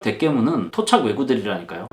대깨문은 토착 왜구들이라니까요.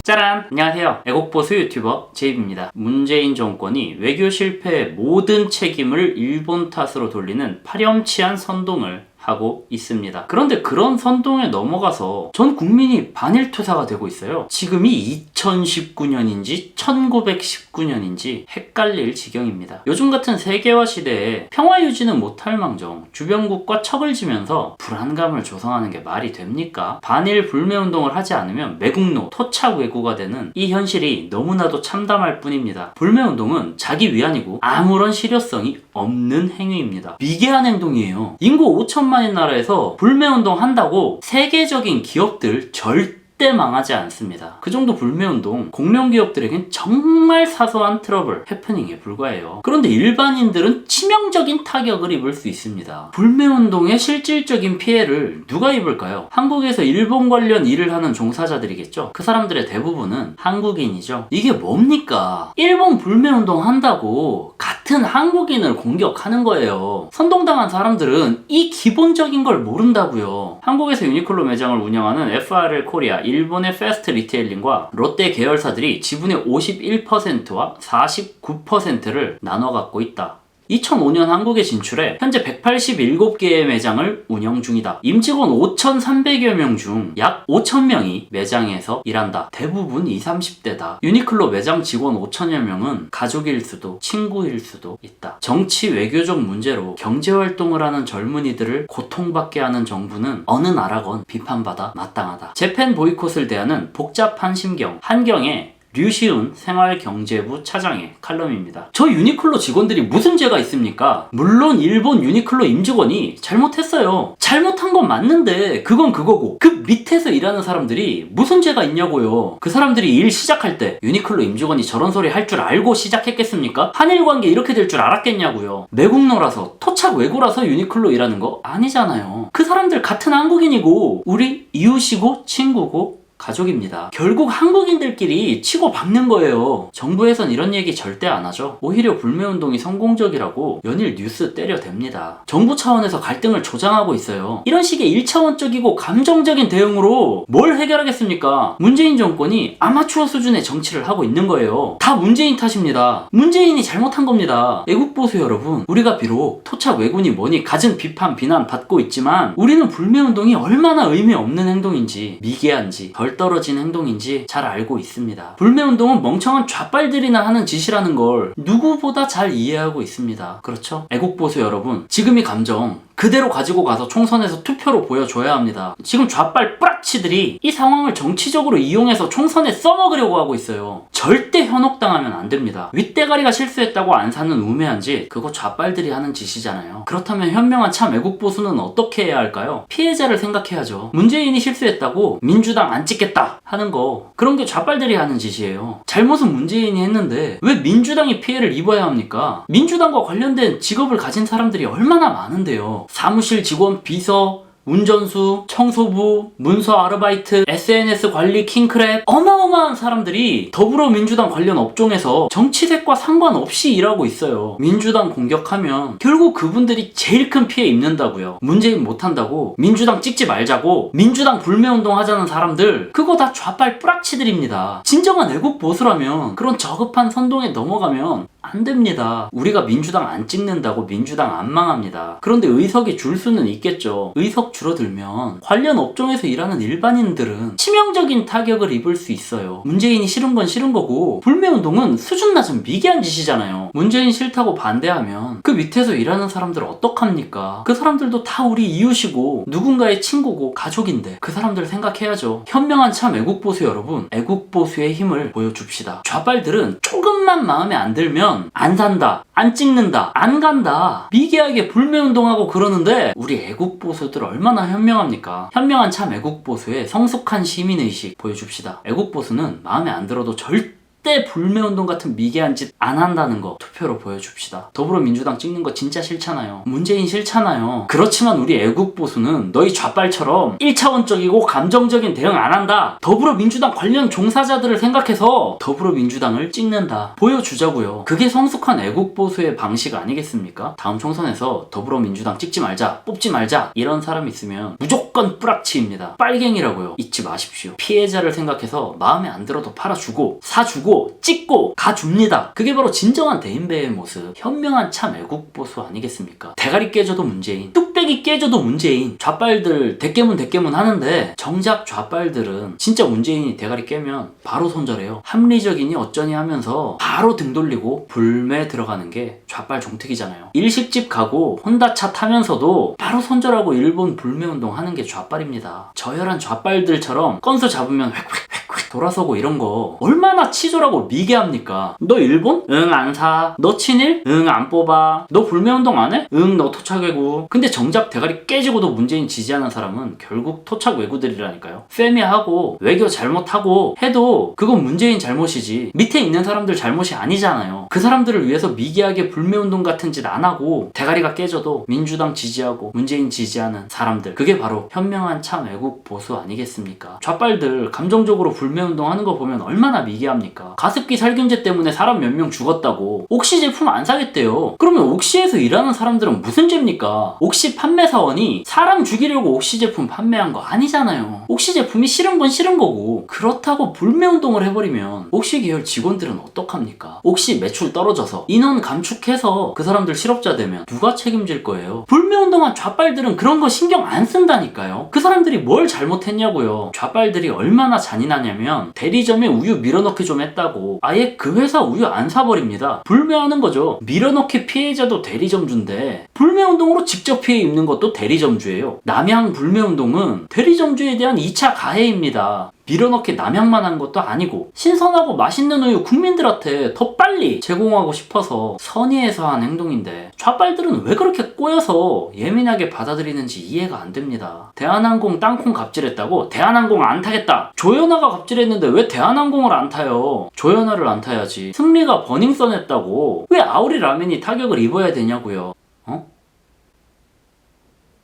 짜란! 안녕하세요. 애국보수 유튜버 제이브입니다. 문재인 정권이 외교 실패의 모든 책임을 일본 탓으로 돌리는 파렴치한 선동을 하고 있습니다. 그런데 그런 선동에 넘어가서 전 국민이 반일투사가 되고 있어요. 지금이 2019년인지 1919년인지 헷갈릴 지경입니다. 요즘 같은 세계화 시대에 평화 유지는 못할 망정 주변국과 척을 지면서 불안감을 조성하는 게 말이 됩니까? 반일 불매운동을 하지 않으면 매국노, 토착 왜구가 되는 이 현실이 너무나도 참담할 뿐입니다. 불매운동은 자기 위안이고 아무런 실효성이 없는 행위입니다. 미개한 행동이에요. 인구 5천만인 나라에서 불매운동 한다고 세계적인 기업들 절대 망하지 않습니다. 그 정도 불매운동 공룡기업들에겐 정말 사소한 트러블, 해프닝에 불과해요. 그런데 일반인들은 치명적인 타격을 입을 수 있습니다. 불매운동의 실질적인 피해를 누가 입을까요? 한국에서 일본 관련 일을 하는 종사자들이겠죠. 그 사람들의 대부분은 한국인이죠. 이게 뭡니까? 일본 불매운동 한다고 같은 한국인을 공격하는 거예요. 선동당한 사람들은 이 기본적인 걸 모른다고요. 한국에서 유니클로 매장을 운영하는 FRL 코리아, 일본의 패스트 리테일링과 롯데 계열사들이 지분의 51%와 49%를 나눠 갖고 있다. 2005년 한국에 진출해 현재 187개의 매장을 운영 중이다. 임직원 5,300여 명 중 약 5,000명이 매장에서 일한다. 대부분 20, 30대다. 유니클로 매장 직원 5,000여 명은 가족일 수도 친구일 수도 있다. 정치 외교적 문제로 경제활동을 하는 젊은이들을 고통받게 하는 정부는 어느 나라건 비판받아 마땅하다. 재팬 보이콧을 대하는 복잡한 심경, 한경의 류시운 생활경제부 차장의 칼럼입니다. 저 유니클로 직원들이 무슨 죄가 있습니까? 물론 일본 유니클로 임직원이 잘못했어요. 잘못한 건 맞는데 그건 그거고 그 밑에서 일하는 사람들이 무슨 죄가 있냐고요. 그 사람들이 일 시작할 때 유니클로 임직원이 저런 소리 할 줄 알고 시작했겠습니까? 한일 관계 이렇게 될 줄 알았겠냐고요. 매국노라서 토착 왜구라서 유니클로 일하는 거 아니잖아요. 그 사람들 같은 한국인이고 우리 이웃이고 친구고 가족입니다. 결국 한국인들끼리 치고 박는 거예요. 정부에선 이런 얘기 절대 안 하죠. 오히려 불매운동이 성공적이라고 연일 뉴스 때려댑니다. 정부 차원에서 갈등을 조장하고 있어요. 이런 식의 1차원적이고 감정적인 대응으로 뭘 해결하겠습니까? 문재인 정권이 아마추어 수준의 정치를 하고 있는 거예요. 다 문재인 탓입니다. 문재인이 잘못한 겁니다. 애국보수 여러분, 우리가 비록 토착 왜군이 뭐니 갖은 비판, 비난 받고 있지만 우리는 불매운동이 얼마나 의미 없는 행동인지, 미개한지, 덜 떨어진 행동인지 잘 알고 있습니다. 불매운동은 멍청한 좌빨들이나 하는 짓이라는 걸 누구보다 잘 이해하고 있습니다. 그렇죠? 애국보수 여러분, 지금 이 감정 그대로 가지고 가서 총선에서 투표로 보여줘야 합니다. 지금 좌빨 뿌락치들이 이 상황을 정치적으로 이용해서 총선에 써먹으려고 하고 있어요. 절대 현혹당하면 안 됩니다. 윗대가리가 실수했다고 안 사는 우매한 짓, 그거 좌빨들이 하는 짓이잖아요. 그렇다면 현명한 참 애국보수는 어떻게 해야 할까요? 피해자를 생각해야죠. 문재인이 실수했다고 민주당 안 찍겠다 하는 거, 그런 게 좌빨들이 하는 짓이에요. 잘못은 문재인이 했는데 왜 민주당이 피해를 입어야 합니까? 민주당과 관련된 직업을 가진 사람들이 얼마나 많은데요. 사무실 직원, 비서, 운전수, 청소부, 문서 아르바이트, SNS 관리 킹크랩, 어마어마한 사람들이 더불어민주당 관련 업종에서 정치색과 상관없이 일하고 있어요. 민주당 공격하면 결국 그분들이 제일 큰 피해 입는다고요. 문재인 못한다고 민주당 찍지 말자고 민주당 불매운동 하자는 사람들, 그거 다 좌빨 뿌락치들입니다. 진정한 애국 보수라면 그런 저급한 선동에 넘어가면 안 됩니다. 우리가 민주당 안 찍는다고 민주당 안 망합니다. 그런데 의석이 줄 수는 있겠죠. 의석 줄어들면 관련 업종에서 일하는 일반인들은 치명적인 타격을 입을 수 있어요. 문재인이 싫은 건 싫은 거고 불매운동은 수준 낮은 미개한 짓이잖아요. 문재인 싫다고 반대하면 그 밑에서 일하는 사람들 어떡합니까? 그 사람들도 다 우리 이웃이고 누군가의 친구고 가족인데 그 사람들 생각해야죠. 현명한 참 애국보수 여러분, 애국보수의 힘을 보여줍시다. 좌빨들은 조금만 마음에 안 들면 안 산다, 안 찍는다, 안 간다, 미개하게 불매운동하고 그러는데 우리 애국보수들 얼마나 현명합니까? 현명한 참 애국보수의 성숙한 시민의식 보여줍시다. 애국보수는 마음에 안 들어도 절대 절대 불매운동 같은 미개한 짓 안 한다는 거 투표로 보여줍시다. 더불어민주당 찍는 거 진짜 싫잖아요. 문재인 싫잖아요. 그렇지만 우리 애국보수는 너희 좌빨처럼 1차원적이고 감정적인 대응 안 한다. 더불어민주당 관련 종사자들을 생각해서 더불어민주당을 찍는다. 보여주자고요. 그게 성숙한 애국보수의 방식 아니겠습니까? 다음 총선에서 더불어민주당 찍지 말자, 뽑지 말자 이런 사람 있으면 무조건 뿌락치입니다. 빨갱이라고요. 잊지 마십시오. 피해자를 생각해서 마음에 안 들어도 팔아주고 사주고 찍고 가줍니다. 그게 바로 진정한 대인배의 모습. 현명한 참 애국보수 아니겠습니까? 대가리 깨져도 문재인, 뚝배기 깨져도 문재인. 좌빨들 대깨문 하는데 정작 좌빨들은 진짜 문재인이 대가리 깨면 바로 손절해요. 합리적이니 어쩌니 하면서 바로 등 돌리고 불매 들어가는 게 좌빨 종특이잖아요. 일식집 가고 혼다차 타면서도 바로 손절하고 일본 불매운동 하는 게 좌빨입니다. 저열한 좌빨들처럼 건수 잡으면 획획획획 돌아서고 이런 거 얼마나 치졸하고 미개합니까? 너 일본? 응 안 사. 너 친일? 응 안 뽑아. 너 불매운동 안 해? 응 너 토착외구. 근데 정작 대가리 깨지고도 문재인 지지하는 사람은 결국 토착외구들이라니까요. 세미하고 외교 잘못하고 해도 그건 문재인 잘못이지 밑에 있는 사람들 잘못이 아니잖아요. 그 사람들을 위해서 미개하게 불매운동 같은 짓 안 하고 대가리가 깨져도 민주당 지지하고 문재인 지지하는 사람들, 그게 바로 현명한 참 애국 보수 아니겠습니까? 좌빨들 감정적으로 불매운동 하는 거 보면 얼마나 미개합니까? 가습기 살균제 때문에 사람 몇 명 죽었다고 옥시 제품 안 사겠대요. 그러면 옥시에서 일하는 사람들은 무슨 죄입니까? 옥시 판매사원이 사람 죽이려고 옥시 제품 판매한 거 아니잖아요. 옥시 제품이 싫은 건 싫은 거고, 그렇다고 불매운동을 해버리면 옥시 계열 직원들은 어떡합니까? 옥시 매출 떨어져서 인원 감축해서 그 사람들 실업자 되면 누가 책임질 거예요? 불매운동한 좌빨들은 그런 거 신경 안 쓴다니까요. 그 사람들이 뭘 잘못했냐고요. 좌빨들이 얼마나 잔인하냐면 대리점에 우유 밀어넣기 좀 했다고 아예 그 회사 우유 안 사버립니다. 불매하는 거죠. 밀어넣기 피해자도 대리점주인데 불매운동으로 직접 피해 입는 것도 대리점주예요. 남양 불매운동은 대리점주에 대한 2차 가해입니다. 밀어넣기 남양만 한 것도 아니고 신선하고 맛있는 우유 국민들한테 더 빨리 제공하고 싶어서 선의해서 한 행동인데 좌빨들은 왜 그렇게 꼬여서 예민하게 받아들이는지 이해가 안 됩니다. 대한항공 땅콩 갑질했다고 대한항공 안 타겠다. 조연아가 갑질했는데 왜 대한항공을 안 타요? 조연아를 안 타야지. 승리가 버닝썬 했다고 왜 아우리 라멘이 타격을 입어야 되냐고요.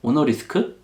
오너리스크?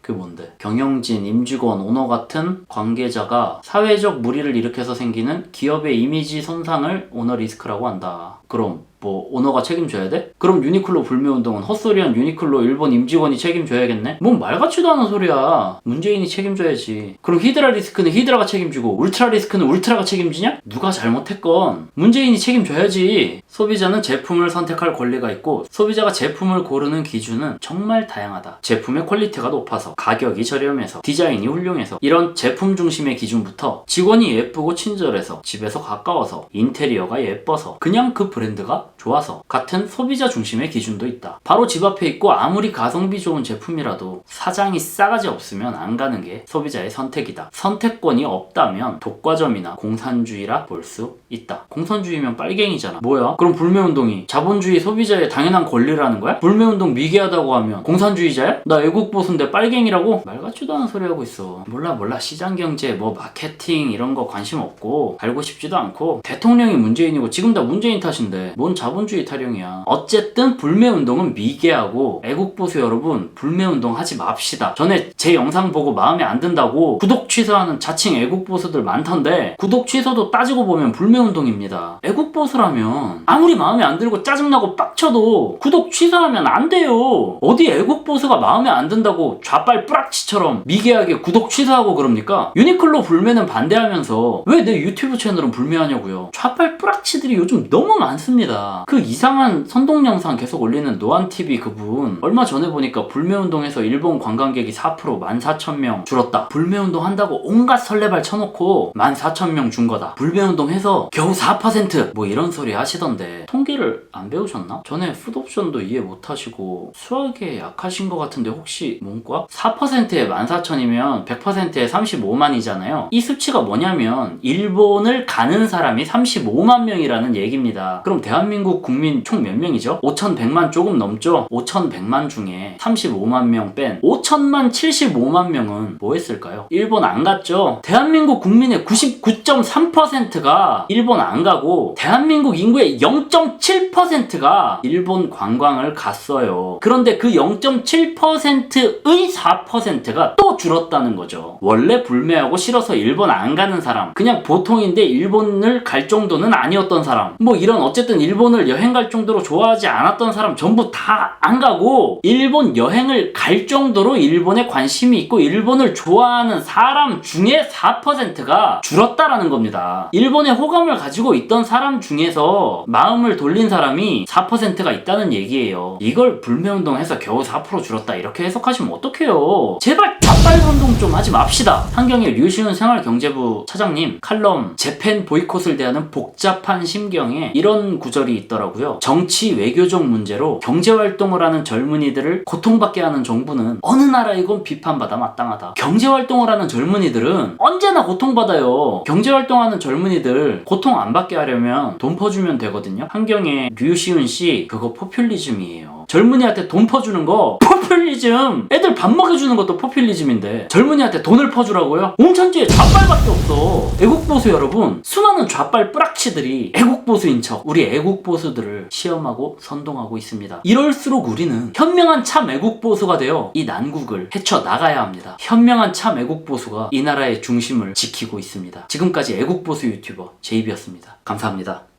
그게 뭔데? 경영진, 임직원, 오너 같은 관계자가 사회적 물의를 일으켜서 생기는 기업의 이미지 손상을 오너 리스크라고 한다. 그럼 뭐 오너가 책임져야 돼? 그럼 유니클로 불매운동은 헛소리한 유니클로 일본 임직원이 책임져야겠네? 뭔 말같지도 않은 소리야. 문재인이 책임져야지. 그럼 히드라 리스크는 히드라가 책임지고 울트라 리스크는 울트라가 책임지냐? 누가 잘못했건 문재인이 책임져야지. 소비자는 제품을 선택할 권리가 있고 소비자가 제품을 고르는 기준은 정말 다양하다. 제품의 퀄리티가 높아서 가격이 저렴해서 디자인이 훌륭해서 이런 제품 중심의 기준부터 직원이 예쁘고 친절해서 집에서 가까워서 인테리어가 예뻐서 그냥 그 브랜드가 좋아서 같은 소비자 중심의 기준도 있다. 바로 집 앞에 있고 아무리 가성비 좋은 제품이라도 사장이 싸가지 없으면 안 가는 게 소비자의 선택이다. 선택권이 없다면 독과점이나 공산주의라 볼 수 있다. 공산주의면 빨갱이잖아. 뭐야? 그럼 불매운동이 자본주의 소비자의 당연한 권리라는 거야? 불매운동 미개하다고 하면 공산주의자야? 나 애국보수인데 빨갱이라고? 말 같지도 않은 소리 하고 있어. 몰라 시장경제 뭐 마케팅 이런 거 관심 없고 알고 싶지도 않고 대통령이 문재인이고 지금 다 문재인 탓인데 뭔 자본주의 타령이야. 어쨌든 불매운동은 미개하고 애국보수 여러분 불매운동 하지 맙시다. 전에 제 영상 보고 마음에 안 든다고 구독 취소하는 자칭 애국보수들 많던데 구독 취소도 따지고 보면 불매운동입니다. 애국보수라면 아무리 마음에 안 들고 짜증나고 빡쳐도 구독 취소하면 안 돼요. 어디 애국보수가 마음에 안 든다고 좌빨 뿌락치처럼 미개하게 구독 취소하고 그럽니까? 유니클로 불매는 반대하면서 왜 내 유튜브 채널은 불매하냐고요. 좌빨 뿌락치들이 요즘 너무 많습니다. 그 이상한 선동 영상 계속 올리는 노안TV 그분 얼마 전에 보니까 불매운동에서 일본 관광객이 4% 14,000명 줄었다. 불매운동 한다고 온갖 설레발 쳐놓고 14,000명 준 거다. 불매운동 해서 겨우 4%뭐 이런 소리 하시던데 통계를 안 배우셨나? 전에 풋옵션도 이해 못하시고 수학에 약하신 것 같은데 혹시 문과? 4%에 14,000이면 100%에 35만이잖아요. 이 수치가 뭐냐면 일본을 가는 사람이 35만 명이라는 얘기입니다. 그럼 대한민국 대한민국 국민 총 몇 명이죠? 5,100만 조금 넘죠? 5,100만 중에 35만 명 뺀 5천만 75만 명은 뭐 했을까요? 일본 안 갔죠? 대한민국 국민의 99.3%가 일본 안 가고 대한민국 인구의 0.7%가 일본 관광을 갔어요. 그런데 그 0.7%의 4%가 또 줄었다는 거죠. 원래 불매하고 싫어서 일본 안 가는 사람, 그냥 보통인데 일본을 갈 정도는 아니었던 사람, 뭐 이런 어쨌든 일본을 여행 갈 정도로 좋아하지 않았던 사람 전부 다 안 가고 일본 여행을 갈 정도로 일본에 관심이 있고 일본을 좋아하는 사람 중에 4%가 줄었다라는 겁니다. 일본에 호감을 가지고 있던 사람 중에서 마음을 돌린 사람이 4%가 있다는 얘기예요. 이걸 불매운동해서 겨우 4% 줄었다 이렇게 해석하시면 어떡해요. 제발 좌빨운동 좀 하지 맙시다. 한경의 류시훈 생활경제부 차장님 칼럼 재팬 보이콧을 대하는 복잡한 심경에 이런 구절이 있더라고요. 정치 외교적 문제로 경제활동을 하는 젊은이들을 고통받게 하는 정부는 어느 나라이건 비판받아 마땅하다. 경제활동을 하는 젊은이들은 언제나 고통받아요. 경제활동하는 젊은이들 고통 안 받게 하려면 돈 퍼주면 되거든요. 한경의 류시훈 씨 그거 포퓰리즘이에요. 젊은이한테 돈 퍼주는 거 포퓰리즘. 애들 밥 먹여주는 것도 포퓰리즘인데 젊은이한테 돈을 퍼주라고요? 온천지에 좌빨밖에 없어. 애국보수 여러분, 수많은 좌빨 뿌락치들이 애국보수인 척 우리 애국보수들을 시험하고 선동하고 있습니다. 이럴수록 우리는 현명한 참 애국보수가 되어 이 난국을 헤쳐나가야 합니다. 현명한 참 애국보수가 이 나라의 중심을 지키고 있습니다. 지금까지 애국보수 유튜버 제이비였습니다. 감사합니다.